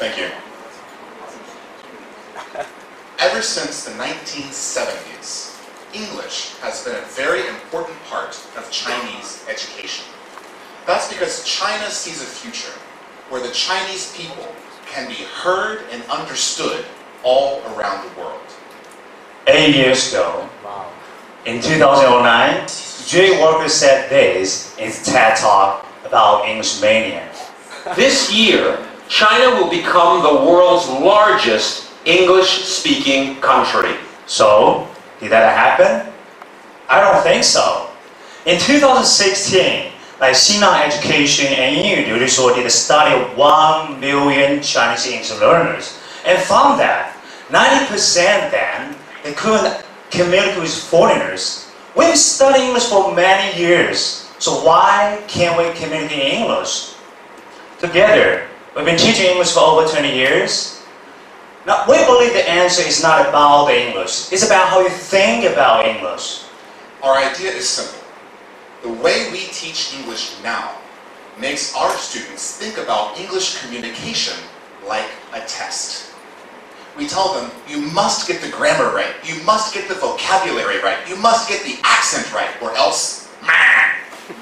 Thank you. Ever since the 1970s, English has been a very important part of Chinese education. That's because China sees a future where the Chinese people can be heard and understood all around the world. 8 years ago, in 2009, Jay Walker said this in his TED Talk about English mania. This year, China will become the world's largest English-speaking country. So, did that happen? I don't think so. In 2016, Xinjiang Education and 英语流利说 did a study of 1 million Chinese English learners and found that 90% then they couldn't communicate with foreigners. We've studied English for many years, so why can't we communicate in English? Together, we've been teaching English for over 20 years. Now, we believe the answer is not about the English, it's about how you think about English. Our idea is simple. The way we teach English now makes our students think about English communication like a test. We tell them, you must get the grammar right, you must get the vocabulary right, you must get the accent right, or else,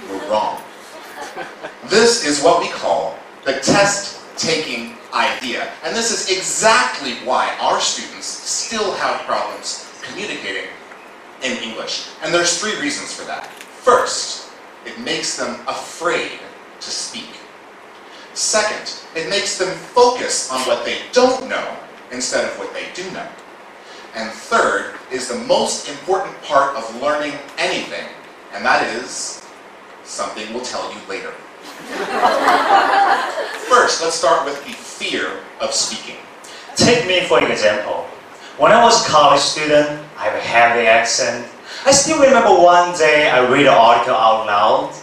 we're wrong. This is what we call the test-taking idea. And this is exactly why our students still have problems communicating in English. And there's 3 reasons for that. First, it makes them afraid to speak. Second, it makes them focus on what they don't know instead of what they do know. And third is the most important part of learning anything, and that is something we'll tell you later. First, let's start with the fear of speaking. Take me for example. When I was a college student, I have a heavy accent. I still remember one day I read an article out loud,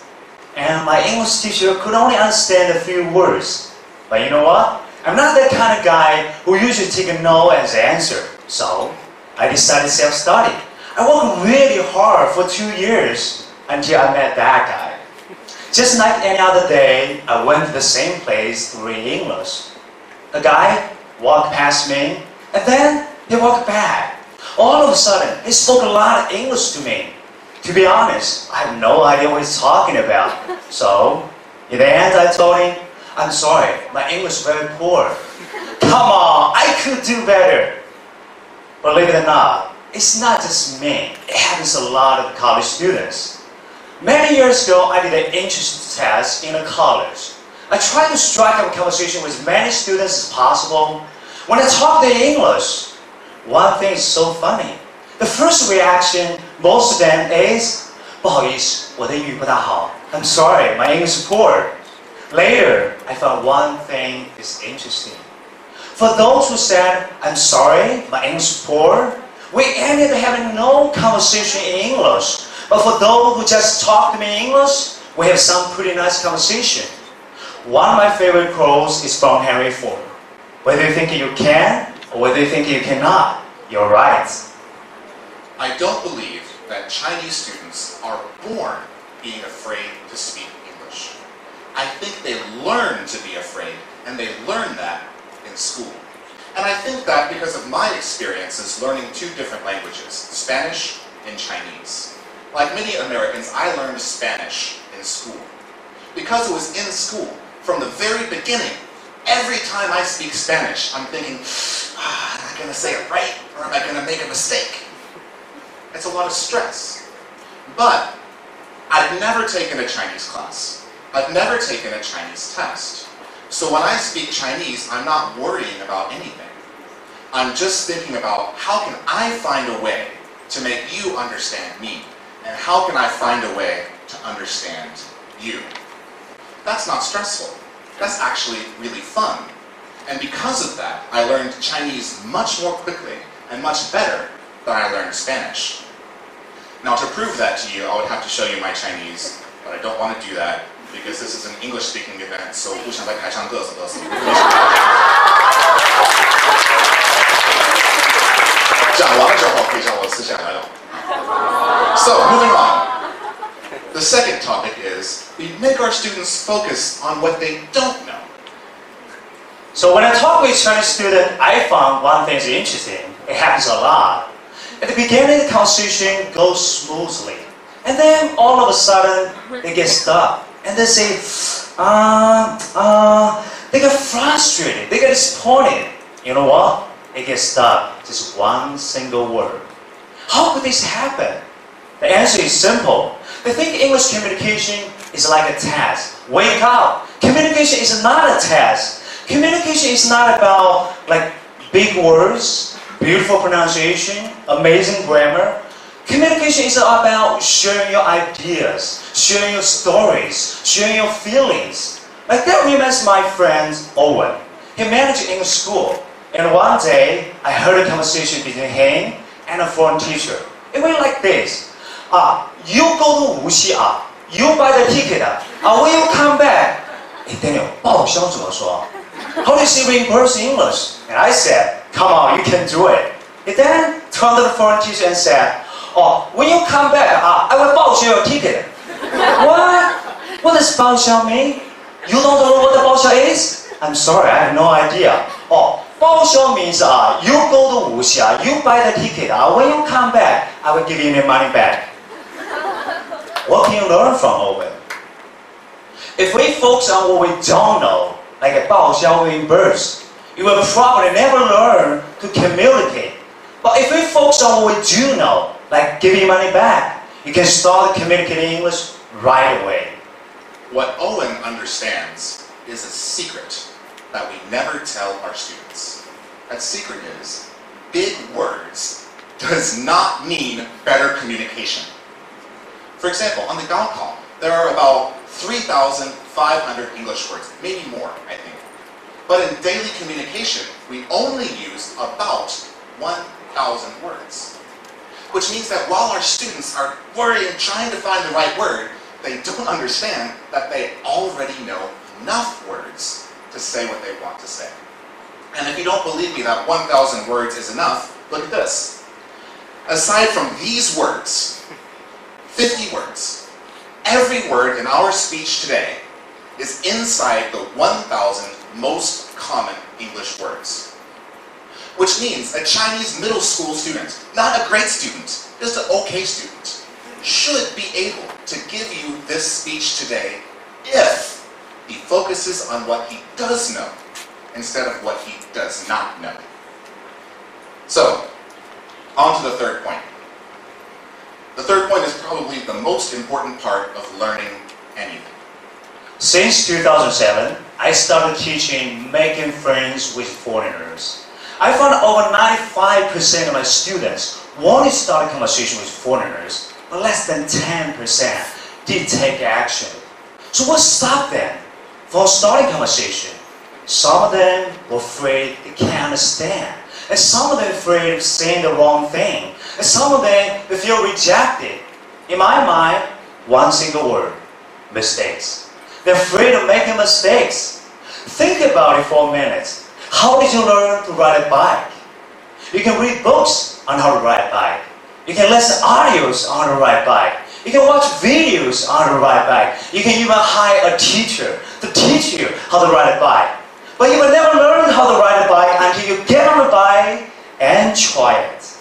and my English teacher could only understand a few words. But you know what? I'm not that kind of guy who usually take a no as the answer. So, I decided self-study. I worked really hard for 2 years until I met that guy. Just like any other day, I went to the same place to read English. The guy walked past me, and then he walked back. All of a sudden, he spoke a lot of English to me. To be honest, I have no idea what he's talking about. So, in the end, I told him, I'm sorry, my English is very poor. Come on, I could do better. Believe it or not, it's not just me. It happens to a lot of college students. Many years ago, I did an entrance test in a college. I tried to strike up a conversation with as many students as possible. When I talk their English, one thing is so funny. The first reaction, most of them is, 不好意思，我的英语不大好. I'm sorry, my English is poor. Later, I found one thing is interesting. For those who said, I'm sorry, my English is poor, we ended up having no conversation in English. But for those who just talk to me in English, we have some pretty nice conversation. One of my favorite quotes is from Henry Ford. Whether you think you can, or whether you think you cannot, you're right. I don't believe that Chinese students are born being afraid to speak English. I think they learn to be afraid, and they learn that in school. And I think that because of my experiences learning 2 different languages, Spanish and Chinese. Like many Americans, I learned Spanish in school. Because it was in school, from the very beginning, every time I speak Spanish, I'm thinking, am I going to say it right, or am I going to make a mistake? It's a lot of stress. But I've never taken a Chinese class. I've never taken a Chinese test. So when I speak Chinese, I'm not worrying about anything. I'm just thinking about how can I find a way to make you understand me? And how can I find a way to understand you? That's not stressful. That's actually really fun. And because of that, I learned Chinese much more quickly and much better than I learned Spanish. Now to prove that to you, I would have to show you my Chinese, but I don't want to do that because this is an English-speaking event, so 不想在台上嘚瑟嘚瑟。讲完了之后可以让我私下来了。So, moving on. The second topic is we make our students focus on what they don't know. So when I talk with Chinese students, I found one thing is interesting. It happens a lot. At the beginning, the conversation goes smoothly. And then all of a sudden, they get stuck. And they say, they get frustrated, they get disappointed. You know what? They get stuck. Just one single word. How could this happen? The answer is simple. They think English communication is like a test. Wake up! Communication is not a test. Communication is not about like big words, beautiful pronunciation, amazing grammar. Communication is about sharing your ideas, sharing your stories, sharing your feelings. Like that reminds my friend Owen. He managed English school. And one day, I heard a conversation between him and a foreign teacher. It went like this. You go to Wuxi, you buy the ticket. When you come back, Daniel, 报销怎么说? How do you say reimburse in English? And I said, come on, you can do it. He then turned to the foreign teacher and said, when you come back, I will 报销 your ticket. What? What does 报销 mean? You don't know what the 报销 is? I'm sorry, I have no idea. 报销 means you go to Wuxi, you buy the ticket. When you come back, I will give you your money back. What can you learn from Owen? If we focus on what we don't know, like a 报销 reimburse, you will probably never learn to communicate. But if we focus on what we do know, like giving money back, you can start communicating English right away. What Owen understands is a secret that we never tell our students. That secret is, big words does not mean better communication. For example, on the Gaokao, there are about 3,500 English words, maybe more, I think. But in daily communication, we only use about 1,000 words. Which means that while our students are worrying, trying to find the right word, they don't understand that they already know enough words to say what they want to say. And if you don't believe me that 1,000 words is enough, look at this. Aside from these words, 50 words, every word in our speech today is inside the 1,000 most common English words. Which means a Chinese middle school student, not a great student, just an okay student, should be able to give you this speech today if he focuses on what he does know instead of what he does not know. So, on to the third point. The third point is probably the most important part of learning anything. Since 2007, I started teaching making friends with foreigners. I found over 95% of my students wanted to start a conversation with foreigners, but less than 10% did take action. So what stopped them from starting conversation? Some of them were afraid they can't understand, and some of them afraid of saying the wrong thing, and some of them they feel rejected. In my mind, one single word: mistakes. They're afraid of making mistakes. Think about it for a minute. How did you learn to ride a bike? You can read books on how to ride a bike. You can listen to audios on how to ride a bike. You can watch videos on how to ride a bike. You can even hire a teacher to teach you how to ride a bike. But you will never learn how to ride a bike until you get on the bike and try it.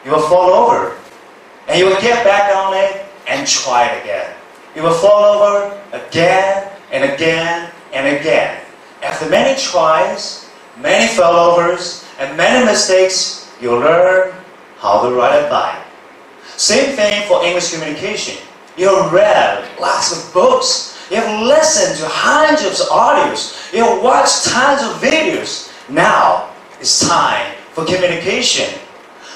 You will fall over, and you will get back on it and try it again. You will fall over again and again and again. After many tries, many fallovers, and many mistakes, you'll learn how to ride a bike. Same thing for English communication. You have read lots of books. You have listened to hundreds of audios. You have watched tons of videos. Now, it's time for communication.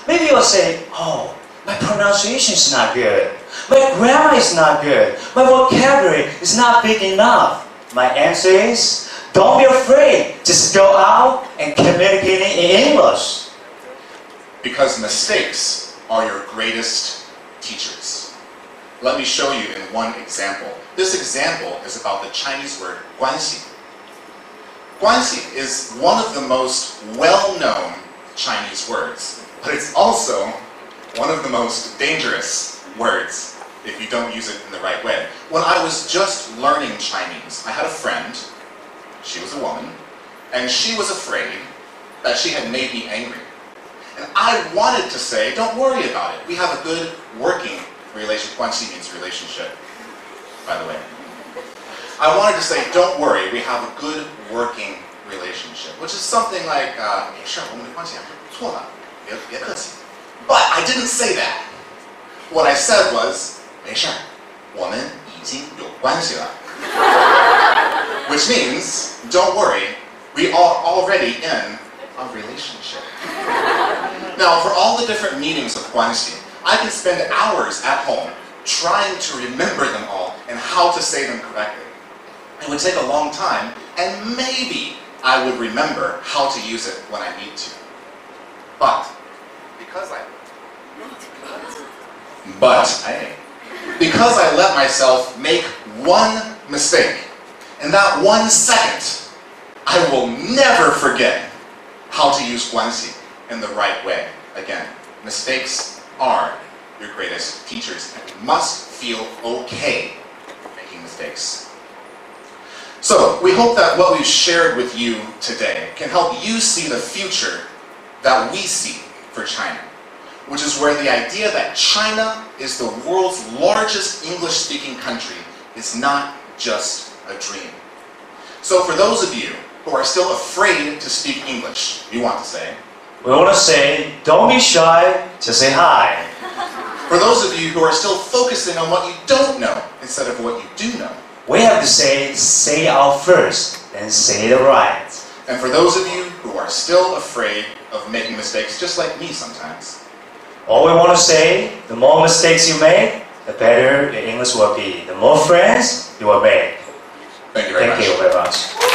Maybe you'll say, my pronunciation is not good. My grammar is not good. My vocabulary is not big enough. My answer is, don't be afraid. Just go out and communicate in English. Because mistakes are your greatest teachers. Let me show you in one example. This example is about the Chinese word 关系. 关系 is one of the most well-known Chinese words, but it's also one of the most dangerous words if you don't use it in the right way. When I was just learning Chinese, I had a friend, she was a woman, and she was afraid that she had made me angry. And I wanted to say, don't worry about it. We have a good working relationship. 关系 means relationship, by the way. I wanted to say, don't worry, we have a good working relationship, which is something like, 没事，我们的关系还是不错的，别客气. But I didn't say that. What I said was, 没事，我们已经有关系了. Which means, don't worry, we are already in a relationship. Now, for all the different meanings of 关系, I can spend hours at home trying to remember them all and how to say them correctly. It would take a long time, and maybe I would remember how to use it when I need to. But because I let myself make one mistake, in that 1 second, I will never forget how to use 关系 in the right way. Again, mistakes are your greatest teachers, and you must feel okay making mistakes. So, we hope that what we've shared with you today can help you see the future that we see for China, which is where the idea that China is the world's largest English-speaking country is not just a dream. So for those of you who are still afraid to speak English, we want to say, don't be shy, just say hi. For those of you who are still focusing on what you don't know instead of what you do know, we have to say out first, then say it right. And for those of you who are still afraid of making mistakes, just like me sometimes, all we want to say, the more mistakes you make, the better your English will be. The more friends you will make. Thank you very much. Thank you very much.